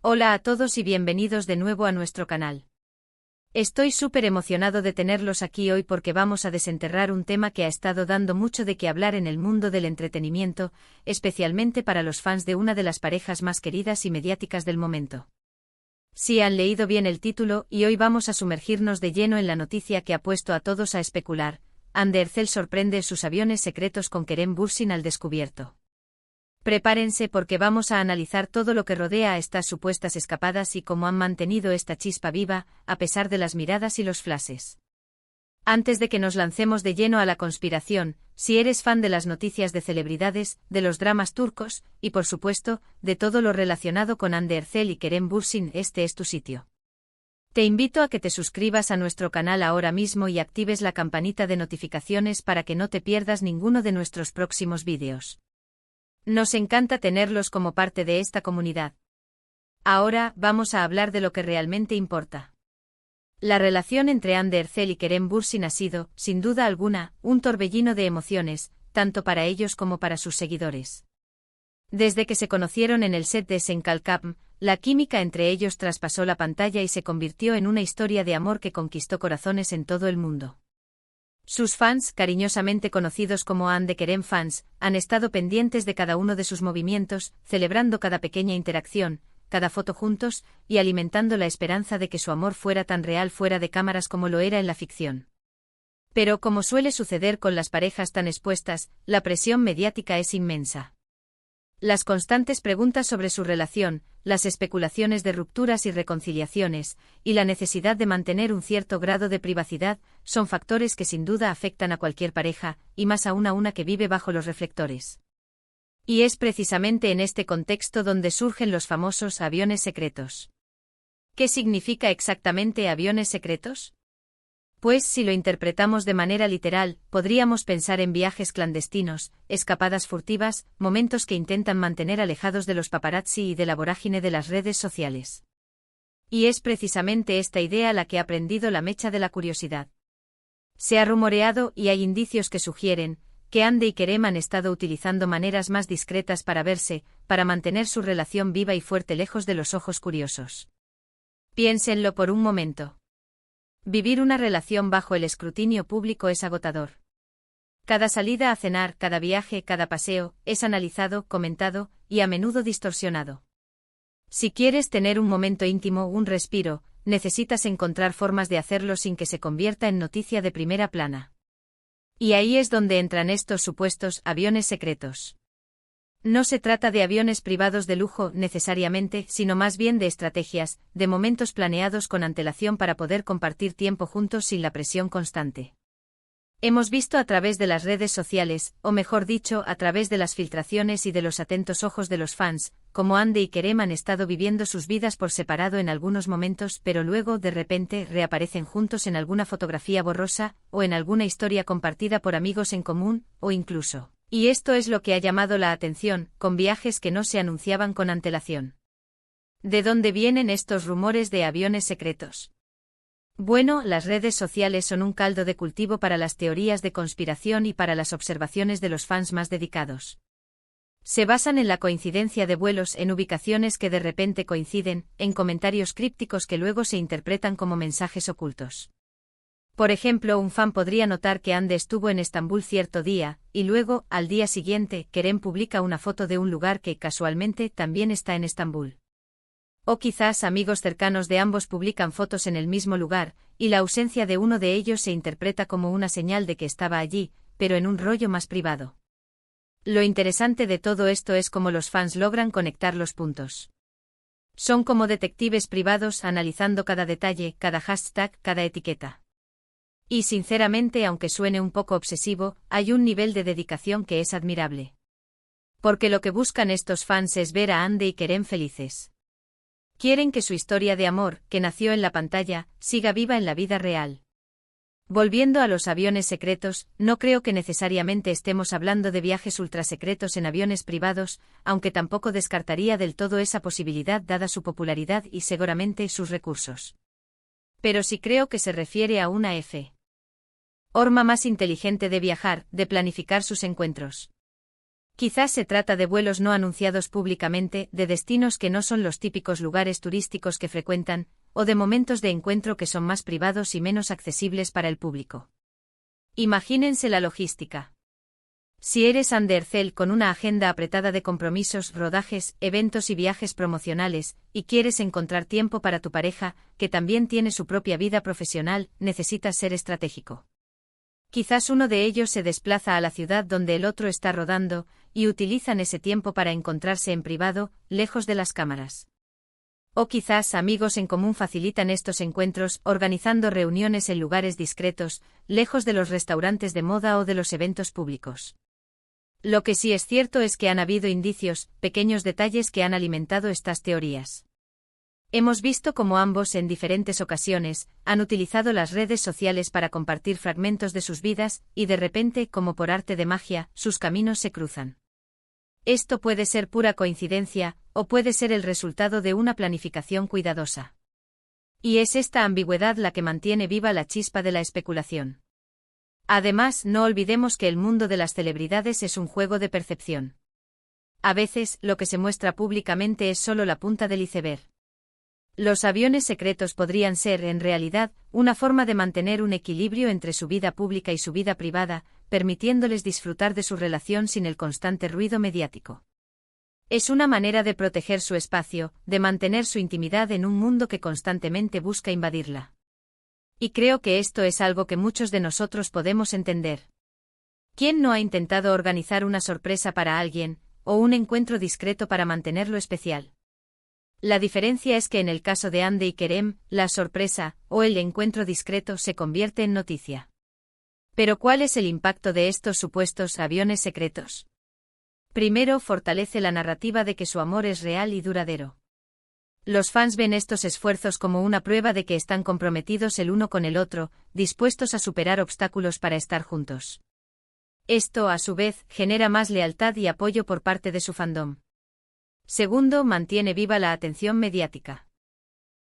Hola a todos y bienvenidos de nuevo a nuestro canal. Estoy súper emocionado de tenerlos aquí hoy porque vamos a desenterrar un tema que ha estado dando mucho de qué hablar en el mundo del entretenimiento, especialmente para los fans de una de las parejas más queridas y mediáticas del momento. Sí, han leído bien el título y hoy vamos a sumergirnos de lleno en la noticia que ha puesto a todos a especular. Amber Ercel sorprende sus aviones secretos con Kerem Bürsin al descubierto. Prepárense porque vamos a analizar todo lo que rodea a estas supuestas escapadas y cómo han mantenido esta chispa viva, a pesar de las miradas y los flashes. Antes de que nos lancemos de lleno a la conspiración, si eres fan de las noticias de celebridades, de los dramas turcos, y por supuesto, de todo lo relacionado con Hande Ercel y Kerem Bürsin, este es tu sitio. Te invito a que te suscribas a nuestro canal ahora mismo y actives la campanita de notificaciones para que no te pierdas ninguno de nuestros próximos vídeos. Nos encanta tenerlos como parte de esta comunidad. Ahora, vamos a hablar de lo que realmente importa. La relación entre Hande Ercel y Kerem Bürsin ha sido, sin duda alguna, un torbellino de emociones, tanto para ellos como para sus seguidores. Desde que se conocieron en el set de Sen Kalkam, la química entre ellos traspasó la pantalla y se convirtió en una historia de amor que conquistó corazones en todo el mundo. Sus fans, cariñosamente conocidos como Hande Kerem fans, han estado pendientes de cada uno de sus movimientos, celebrando cada pequeña interacción, cada foto juntos, y alimentando la esperanza de que su amor fuera tan real fuera de cámaras como lo era en la ficción. Pero como suele suceder con las parejas tan expuestas, la presión mediática es inmensa. Las constantes preguntas sobre su relación, las especulaciones de rupturas y reconciliaciones, y la necesidad de mantener un cierto grado de privacidad, son factores que sin duda afectan a cualquier pareja, y más aún a una que vive bajo los reflectores. Y es precisamente en este contexto donde surgen los famosos aviones secretos. ¿Qué significa exactamente aviones secretos? Pues si lo interpretamos de manera literal, podríamos pensar en viajes clandestinos, escapadas furtivas, momentos que intentan mantener alejados de los paparazzi y de la vorágine de las redes sociales. Y es precisamente esta idea la que ha prendido la mecha de la curiosidad. Se ha rumoreado y hay indicios que sugieren que Hande y Kerem han estado utilizando maneras más discretas para verse, para mantener su relación viva y fuerte lejos de los ojos curiosos. Piénsenlo por un momento. Vivir una relación bajo el escrutinio público es agotador. Cada salida a cenar, cada viaje, cada paseo, es analizado, comentado, y a menudo distorsionado. Si quieres tener un momento íntimo, un respiro, necesitas encontrar formas de hacerlo sin que se convierta en noticia de primera plana. Y ahí es donde entran estos supuestos aviones secretos. No se trata de aviones privados de lujo necesariamente, sino más bien de estrategias, de momentos planeados con antelación para poder compartir tiempo juntos sin la presión constante. Hemos visto a través de las redes sociales, o mejor dicho, a través de las filtraciones y de los atentos ojos de los fans, cómo Hande y Kerem han estado viviendo sus vidas por separado en algunos momentos, pero luego de repente reaparecen juntos en alguna fotografía borrosa, o en alguna historia compartida por amigos en común, o incluso. Y esto es lo que ha llamado la atención, con viajes que no se anunciaban con antelación. ¿De dónde vienen estos rumores de aviones secretos? Bueno, las redes sociales son un caldo de cultivo para las teorías de conspiración y para las observaciones de los fans más dedicados. Se basan en la coincidencia de vuelos en ubicaciones que de repente coinciden, en comentarios crípticos que luego se interpretan como mensajes ocultos. Por ejemplo, un fan podría notar que Hande estuvo en Estambul cierto día, y luego, al día siguiente, Kerem publica una foto de un lugar que, casualmente, también está en Estambul. O quizás amigos cercanos de ambos publican fotos en el mismo lugar, y la ausencia de uno de ellos se interpreta como una señal de que estaba allí, pero en un rollo más privado. Lo interesante de todo esto es cómo los fans logran conectar los puntos. Son como detectives privados analizando cada detalle, cada hashtag, cada etiqueta. Y sinceramente, aunque suene un poco obsesivo, hay un nivel de dedicación que es admirable. Porque lo que buscan estos fans es ver a Hande y Kerem felices. Quieren que su historia de amor, que nació en la pantalla, siga viva en la vida real. Volviendo a los aviones secretos, no creo que necesariamente estemos hablando de viajes ultrasecretos en aviones privados, aunque tampoco descartaría del todo esa posibilidad dada su popularidad y seguramente sus recursos. Pero sí creo que se refiere a una forma más inteligente de viajar, de planificar sus encuentros. Quizás se trata de vuelos no anunciados públicamente, de destinos que no son los típicos lugares turísticos que frecuentan, o de momentos de encuentro que son más privados y menos accesibles para el público. Imagínense la logística. Si eres Andy Ercel con una agenda apretada de compromisos, rodajes, eventos y viajes promocionales, y quieres encontrar tiempo para tu pareja, que también tiene su propia vida profesional, necesitas ser estratégico. Quizás uno de ellos se desplaza a la ciudad donde el otro está rodando, y utilizan ese tiempo para encontrarse en privado, lejos de las cámaras. O quizás amigos en común facilitan estos encuentros organizando reuniones en lugares discretos, lejos de los restaurantes de moda o de los eventos públicos. Lo que sí es cierto es que han habido indicios, pequeños detalles que han alimentado estas teorías. Hemos visto cómo ambos en diferentes ocasiones han utilizado las redes sociales para compartir fragmentos de sus vidas y de repente, como por arte de magia, sus caminos se cruzan. Esto puede ser pura coincidencia, o puede ser el resultado de una planificación cuidadosa. Y es esta ambigüedad la que mantiene viva la chispa de la especulación. Además, no olvidemos que el mundo de las celebridades es un juego de percepción. A veces, lo que se muestra públicamente es solo la punta del iceberg. Los aviones secretos podrían ser, en realidad, una forma de mantener un equilibrio entre su vida pública y su vida privada, permitiéndoles disfrutar de su relación sin el constante ruido mediático. Es una manera de proteger su espacio, de mantener su intimidad en un mundo que constantemente busca invadirla. Y creo que esto es algo que muchos de nosotros podemos entender. ¿Quién no ha intentado organizar una sorpresa para alguien, o un encuentro discreto para mantenerlo especial? La diferencia es que en el caso de Andy y Kerem, la sorpresa, o el encuentro discreto se convierte en noticia. Pero ¿cuál es el impacto de estos supuestos aviones secretos? Primero, fortalece la narrativa de que su amor es real y duradero. Los fans ven estos esfuerzos como una prueba de que están comprometidos el uno con el otro, dispuestos a superar obstáculos para estar juntos. Esto, a su vez, genera más lealtad y apoyo por parte de su fandom. Segundo, mantiene viva la atención mediática.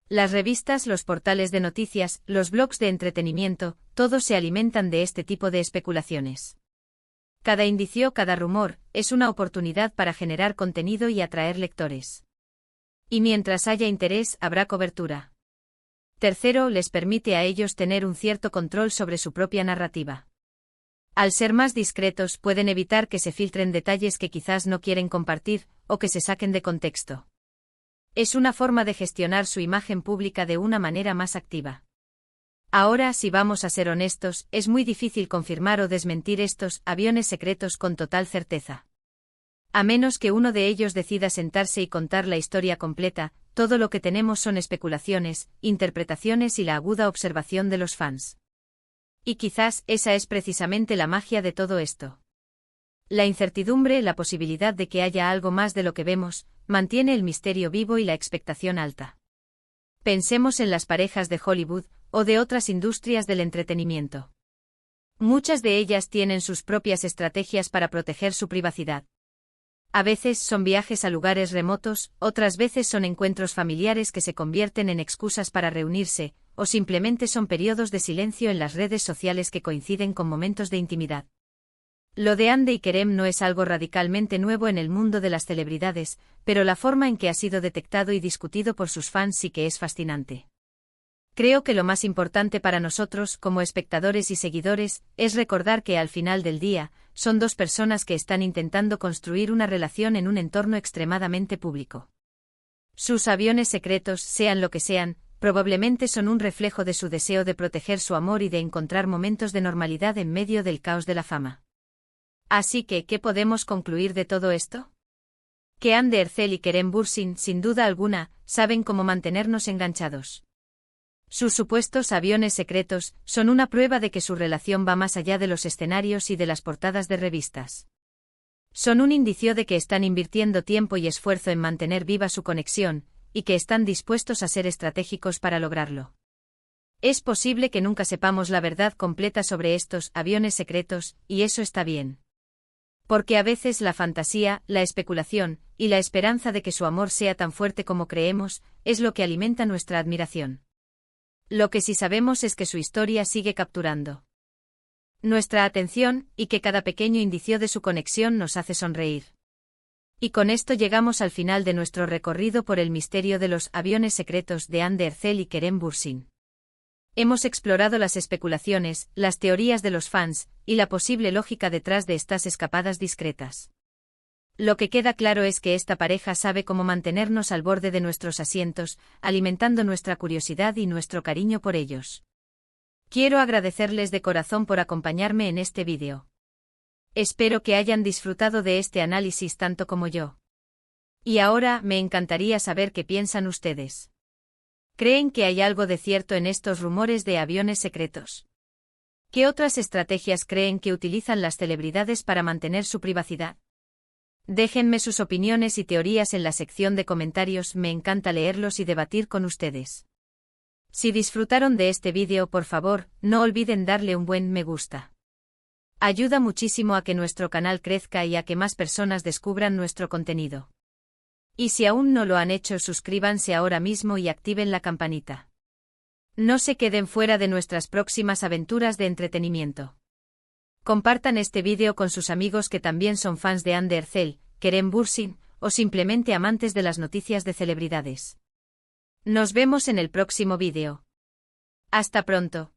Las revistas, los portales de noticias, los blogs de entretenimiento, todos se alimentan de este tipo de especulaciones. Cada indicio, cada rumor, es una oportunidad para generar contenido y atraer lectores. Y mientras haya interés, habrá cobertura. Tercero, les permite a ellos tener un cierto control sobre su propia narrativa. Al ser más discretos, pueden evitar que se filtren detalles que quizás no quieren compartir, o que se saquen de contexto. Es una forma de gestionar su imagen pública de una manera más activa. Ahora, si vamos a ser honestos, es muy difícil confirmar o desmentir estos aviones secretos con total certeza. A menos que uno de ellos decida sentarse y contar la historia completa, todo lo que tenemos son especulaciones, interpretaciones y la aguda observación de los fans. Y quizás esa es precisamente la magia de todo esto. La incertidumbre, la posibilidad de que haya algo más de lo que vemos, mantiene el misterio vivo y la expectación alta. Pensemos en las parejas de Hollywood, o de otras industrias del entretenimiento. Muchas de ellas tienen sus propias estrategias para proteger su privacidad. A veces son viajes a lugares remotos, otras veces son encuentros familiares que se convierten en excusas para reunirse, o simplemente son periodos de silencio en las redes sociales que coinciden con momentos de intimidad. Lo de Andy y Kerem no es algo radicalmente nuevo en el mundo de las celebridades, pero la forma en que ha sido detectado y discutido por sus fans sí que es fascinante. Creo que lo más importante para nosotros, como espectadores y seguidores, es recordar que al final del día, son dos personas que están intentando construir una relación en un entorno extremadamente público. Sus aviones secretos, sean lo que sean, probablemente son un reflejo de su deseo de proteger su amor y de encontrar momentos de normalidad en medio del caos de la fama. Así que, ¿qué podemos concluir de todo esto? Que Andy Ercel y Kerem Bürsin, sin duda alguna, saben cómo mantenernos enganchados. Sus supuestos aviones secretos son una prueba de que su relación va más allá de los escenarios y de las portadas de revistas. Son un indicio de que están invirtiendo tiempo y esfuerzo en mantener viva su conexión, y que están dispuestos a ser estratégicos para lograrlo. Es posible que nunca sepamos la verdad completa sobre estos aviones secretos, y eso está bien. Porque a veces la fantasía, la especulación, y la esperanza de que su amor sea tan fuerte como creemos, es lo que alimenta nuestra admiración. Lo que sí sabemos es que su historia sigue capturando. nuestra atención, y que cada pequeño indicio de su conexión nos hace sonreír. Y con esto llegamos al final de nuestro recorrido por el misterio de los aviones secretos de Anne Derzel y Kerem Bürsin. Hemos explorado las especulaciones, las teorías de los fans, y la posible lógica detrás de estas escapadas discretas. Lo que queda claro es que esta pareja sabe cómo mantenernos al borde de nuestros asientos, alimentando nuestra curiosidad y nuestro cariño por ellos. Quiero agradecerles de corazón por acompañarme en este vídeo. Espero que hayan disfrutado de este análisis tanto como yo. Y ahora me encantaría saber qué piensan ustedes. ¿Creen que hay algo de cierto en estos rumores de aviones secretos? ¿Qué otras estrategias creen que utilizan las celebridades para mantener su privacidad? Déjenme sus opiniones y teorías en la sección de comentarios, me encanta leerlos y debatir con ustedes. Si disfrutaron de este vídeo, por favor, no olviden darle un buen me gusta. Ayuda muchísimo a que nuestro canal crezca y a que más personas descubran nuestro contenido. Y si aún no lo han hecho, suscríbanse ahora mismo y activen la campanita. No se queden fuera de nuestras próximas aventuras de entretenimiento. Compartan este vídeo con sus amigos que también son fans de Anne Derzel, Kerem Bürsin, o simplemente amantes de las noticias de celebridades. Nos vemos en el próximo vídeo. Hasta pronto.